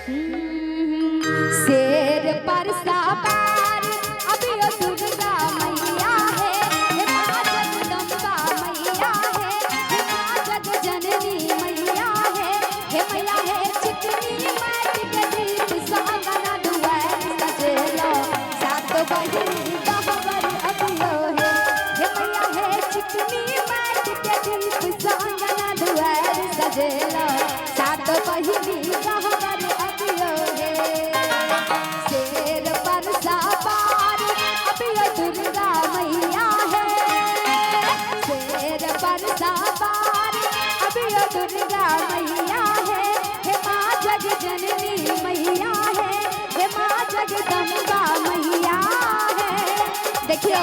शेर पर सवार अभी दुर्गा मैया है, हे माँ जगदम्बा मैया है, हे माँ जग जननी मैया है, हे मैया है चिकनी माटी के दीप सुहागना दुआर सजेलो, सात बहिनी गहवर अबियो है, हे मैया है चिकनी माटी के दीप सुहागना दुआर सजेलो, सात बहिनी गहवर अबियो है। शेर पर सवार अबियो दुर्गा मैया है, शेर पर सवार अबियो दुर्गा मैया है, हे माँ जग जननी मैया है, हे माँ जगदम्बा मैया है। देखियो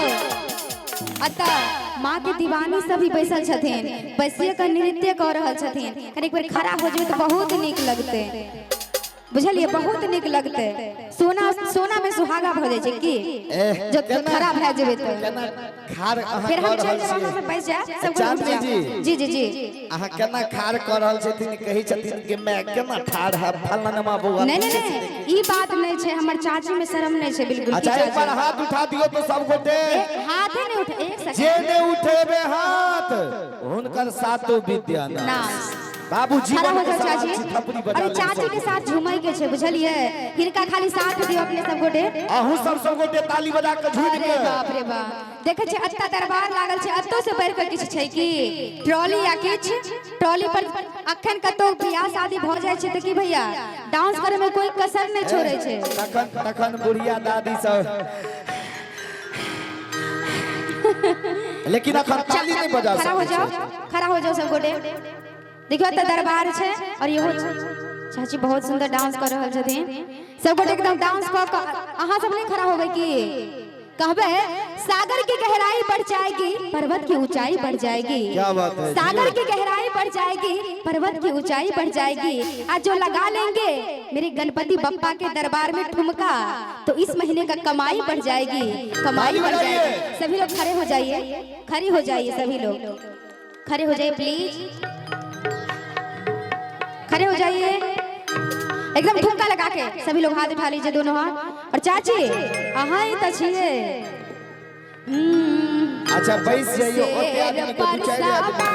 अतः माँ के दीवानी सभी बैसल छथिन, बैसिए के नृत्य कर रहल छथिन, एक बार खड़ा हो जाए तो बहुत नीक लगते, बुझलिए बहुत नीक लगते। सोना सोना में सुहागा भ जाय छै की जब खराब भ जेबे त फिर हम चल जाब वहां से बैस जा सब चांदनी जी जी जी अहाँ केना खार कर रहल छथिन, कहि छथिन कि मैं केना ठाड़ है फलनमा बौआ। नहीं नहीं नहीं ई बात नहीं छै, हमर चाची में शर्म नहीं छै बिल्कुल। अच्छा एक बार हाथ उठा दियो तो सब गोटे हाथ ही नहीं उठे, एक सेकंड जे ने उठेबे हाथ हुनकर सातो विद्या नाम बाबूजी खड़ा हो जाओ चाची चाची। थपड़ी बजा अरे चाची के साथ झूमई के छै बुझलिए, हिनका खाली साथ दियो अपने सब गोटे, अहू सब गोटे ताली बजा के झूम अरे के। बाप रे बाप देखे छै अत्ता दरबार लागल छै, अत्तो से बढ़ के किछ छै की ट्रॉली या किछ ट्रॉली पर अखन कतो बियाह शादी भ जाय छै त की भैया डांस करे में कोई कसर नहीं छोड़े छै। तखन बुढ़िया दादी सब लेकिन अखन ताली नहीं बजा खड़ा हो जाओ, खड़ा हो जाओ सब गोटे। देखियो त दरबार छै और इहो चाची बहुत सुंदर डांस कर रहल छथिन, सब गोटे एकदम डांस क अहाँ सब नहीं खड़ा होबे की कहबे सागर की गहराई बढ़ जाएगी पर्वत की ऊंचाई बढ़ जाएगी। क्या बात है, सागर की गहराई बढ़ जाएगी पर्वत की ऊंचाई बढ़ जाएगी, आज जो लगा लेंगे मेरे गणपति बप्पा के दरबार में ठुमका तो इस महीने का कमाई बढ़ जाएगी, कमाई बढ़ जाएगी। सभी लोग खड़े हो जाइए, खड़ी हो जाइए, सभी लोग खड़े हो जाइए प्लीज, खड़े हो जाइए एकदम ठुमका लगा के सभी लोग हाथ उठा लीजिए दोनों हाथ। और चाची अहाँ ही तो छिए अच्छा बैस जाइए ओते आदमी को दू चार आदमी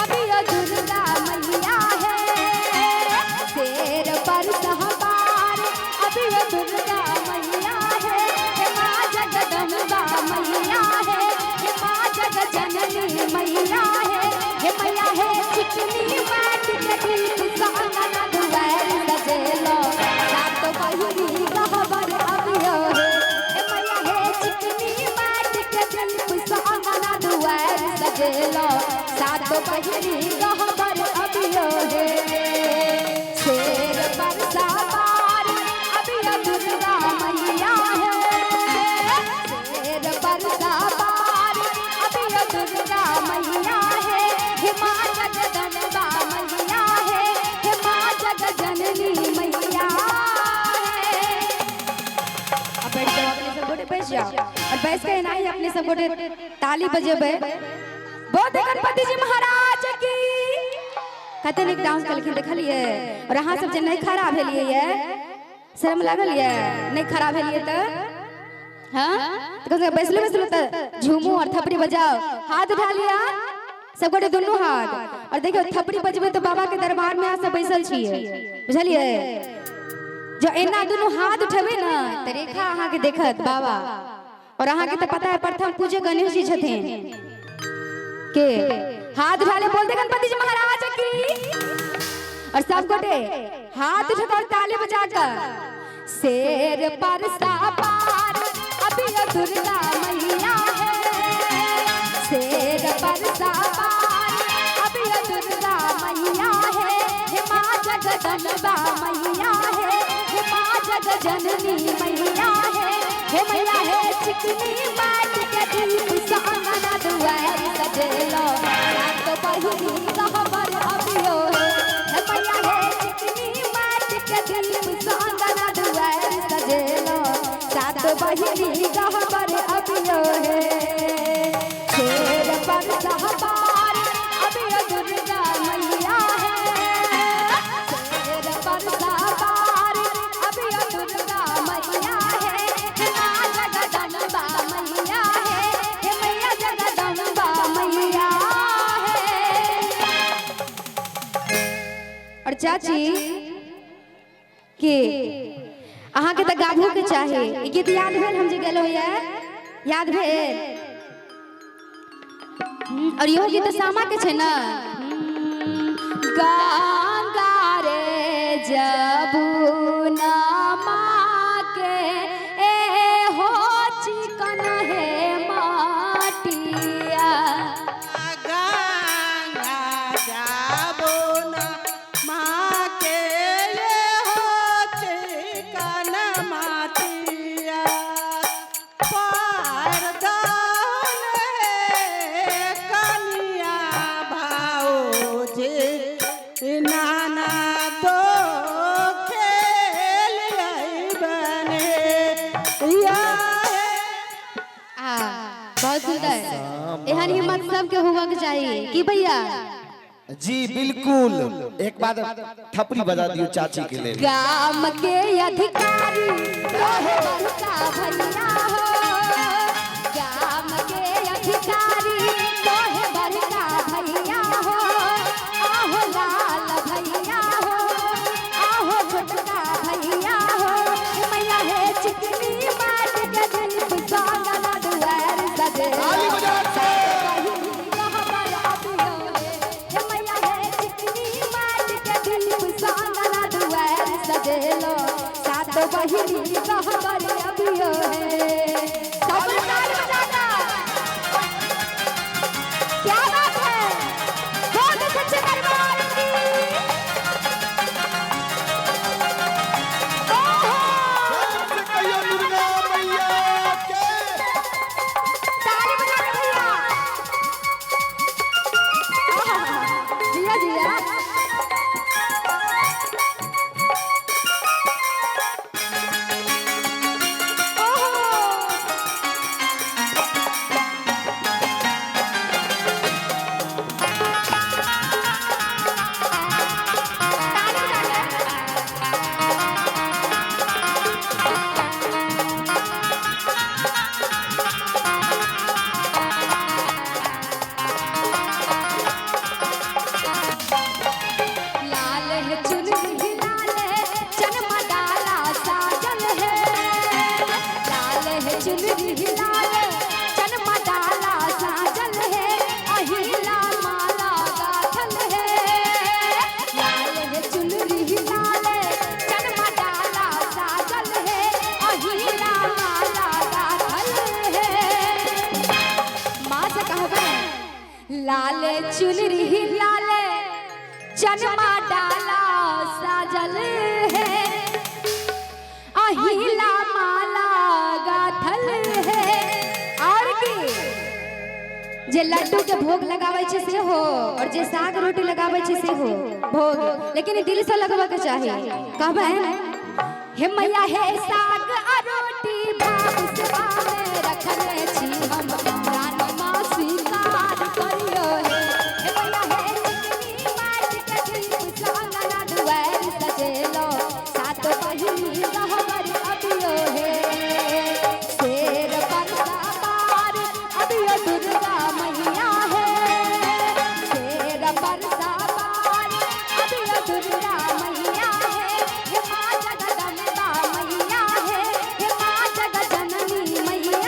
अभी यो दुर्गा मैया है, शेर पर सवार अभी यो दुर्गा मैया है, हे माँ जगदम्बा मैया है, हे माँ जग जननी मैया है, हे मैया है चिकनी माटी के दीप सुहागना दुआर सजेलो, सात बहिनी गहवर अबियो है, हे मैया है चिकनी माटी के दीप सुहागना दुआर सजेलो, सात बहिनी गहवर अबियो है। शेर पर सवार अबियो दुर्गा मैया है, शेर पर सवार अबियो दुर्गा मैया है, हे माँ जगदम्बा मैया है, हे माँ जग जननी मैया है। अब बैठ जाओ अपने सब गोटे, बैठ जाओ और बैठ के नहीं अपने सब गोटे ताली बजेबे। बहुत गणपति जी महाराज की कहते नहीं डांस कलखिन देखलिए, और अहाँ सब जे नहीं खड़ा भेलिए ये शर्म लागल ये नहीं खड़ा भेलिए त हां तो बैसलो बैसलो त झूमो और थपड़ी बजाओ, हाथ उठा लिया सब गोटे दोनों हाथ, और देखियो थपड़ी बजबे तो बाबा के दरबार में आसे बैसल छिए बुझलिए, जो एना दोनों हाथ उठेबे ना त रेखा अहाँ के देखत बाबा, और अहाँ के तो पता है प्रथम पूज्य गणेश जी छथिन के हाथ उठा ले बोल दे गणपति जी महाराज की, और सब गोटे हाथ उठा और ताली बजाकर शेर पर सवार अभी यो दुर्गा मैया है, शेर पर सवार अभी यो दुर्गा मैया है, हे माँ जगदम्बा मैया है, हे माँ जग जननी मैया है, हे मैया है चिकनी माटी के दीप सुहागना दुआर सजेलो, सात बहिनी गहवर अबियो है, हे मैया है चिकनी माटी के दीप सुहागना दुआर सजेलो, सात बहिनी गहवर अबियो है। शेर पर सवार अबियो दुर्गा मैया है, शेर पर सवार चाची के अहाँ के त गाबो के चाहे ई गीत याद भेल हम जे गेलो ये याद भेल और इहो गीत सामा के छै ना गंगा रे जमुना माँ के ए हो चिकन है माटिया गंगा जमुना माँ के ये हो चिकन माटिया पार कनिया भाऊजी नाना तो खेल बने बहुत सुंदर एहन हिम्मत सबके होगा के चाहिए कि भैया जी बिल्कुल एक बार थपड़ी बजा दियो चाची के लिए गाम के अधिकारी रहे बड़का भैया हो गाम के अधिकारी रहे बड़का भैया हो आहो लाल भैया हो आहो छोटका भैया हो मैया है चिकनी माट के दिल पुसाना ना दुआर सजे सजेलो सातो बहिनी कहबर अबियो है सब ताल बजाना क्या बात है बहुत अच्छे दरबार की ताली बजाना भैया जिया जिया लाले चुनरी लाले चनमा डाला साजल है अहिला माला गाथल है और की जे लड्डू के भोग लगावे छे से हो और जे साग रोटी लगावे छे से हो भोग लेकिन दिल से लगवा के चाहे कहबे हे मैया हे साग आ रोटी भाग सेवा में रखले छी हम रानी माँ स्वीकार करियो हे मैया हे चिकनी माट के दिल पुसाना ना दुआर सजेलो सातो बहिनी कहबर अबियो हे शेर पर सवार अबियो दुर्गा मैया है शेर पर सवार अबियो दुर्गा मैया है हे माँ जगदम्बा मैया है हे माँ जगजननी मैया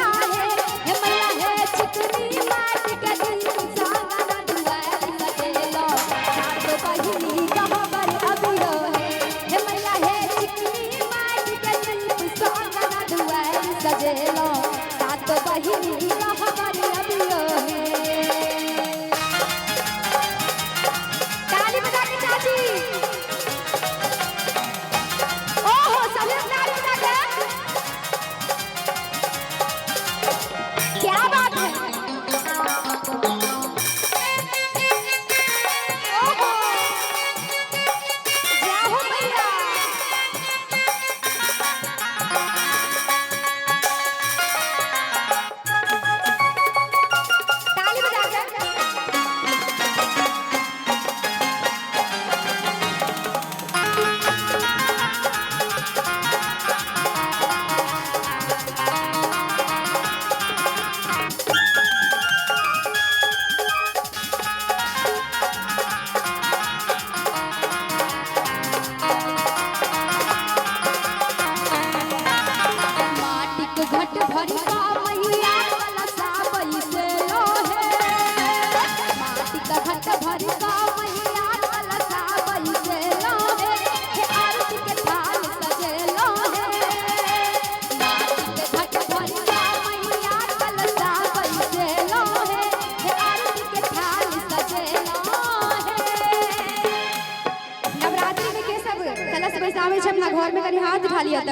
छे अपना घर में, कनी हाथ उठा लिया त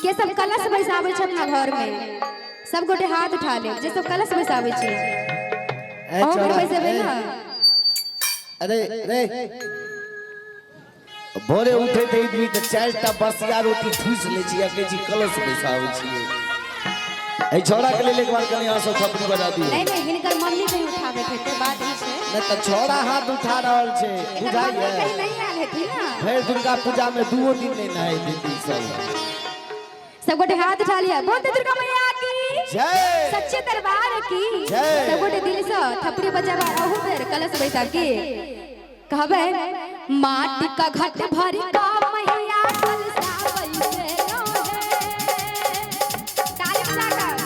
के सब कलश बैसाबै छे अपना घर में, सब गोटे हाथ उठा ले जे सब कलश बैसाबै छे। और घर बैसेबे ना। अरे रे भोरे उठे थे इतनी तो 4टा बसिया रोटी ठूस ले छिया के जी कलश बैसाबै छिए। ए छोड़ा के लिए एक बार कनी आंसू खपरी बना दी। नहीं नहीं हिनकर मम्मी कहीं उठावे थे तो बात ही छे। न त छोड़ा हाथ उठा रहल छे बुझाइए। कहीं नहीं आल हेती ना। फिर दुर्गा पूजा में 2 दिन नहीं नहाए दीदी सब गोटे हाथ उठा लिया। बोल दुर्गा मैया की जय, सच्चे दरबार की जय। सब गोटे दिल से थपड़ी बजावा रहू फिर कलश बैसा के कहबे माटी का घट भरी का मैया कलसा बैसे रहे। ताली बजा कर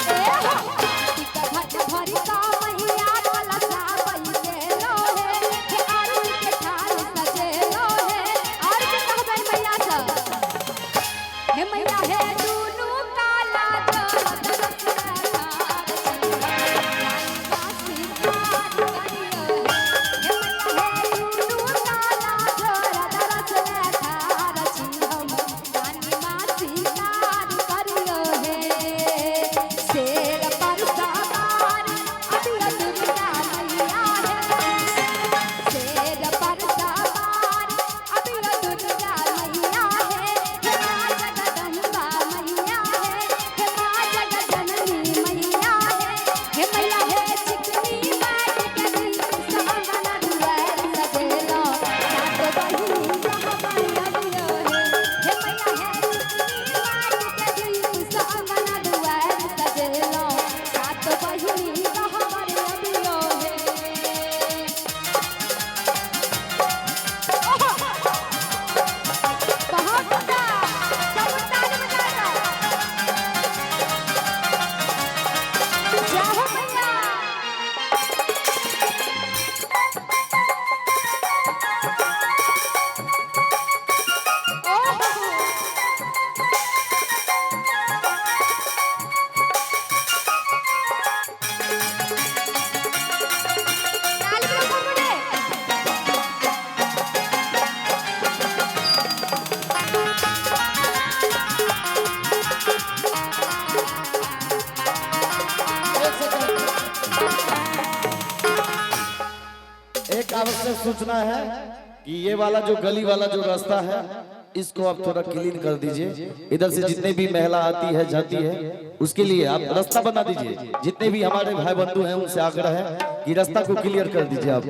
ए हो माटी का घट भरी का मैया कलसा बैसे रहे। हे आरती के थाल सजे रहे। और के कहबे मैया से हे मैया हे दुनु काला दरस आवश्यक सूचना है कि ये वाला जो गली वाला जो रास्ता है इसको आप थोड़ा क्लीन कर दीजिए। इधर से जितने भी महिला आती है जाती है उसके लिए आप रास्ता बना दीजिए। जितने भी हमारे भाई बंधु हैं उनसे आग्रह है कि रास्ता को क्लियर कर दीजिए आप।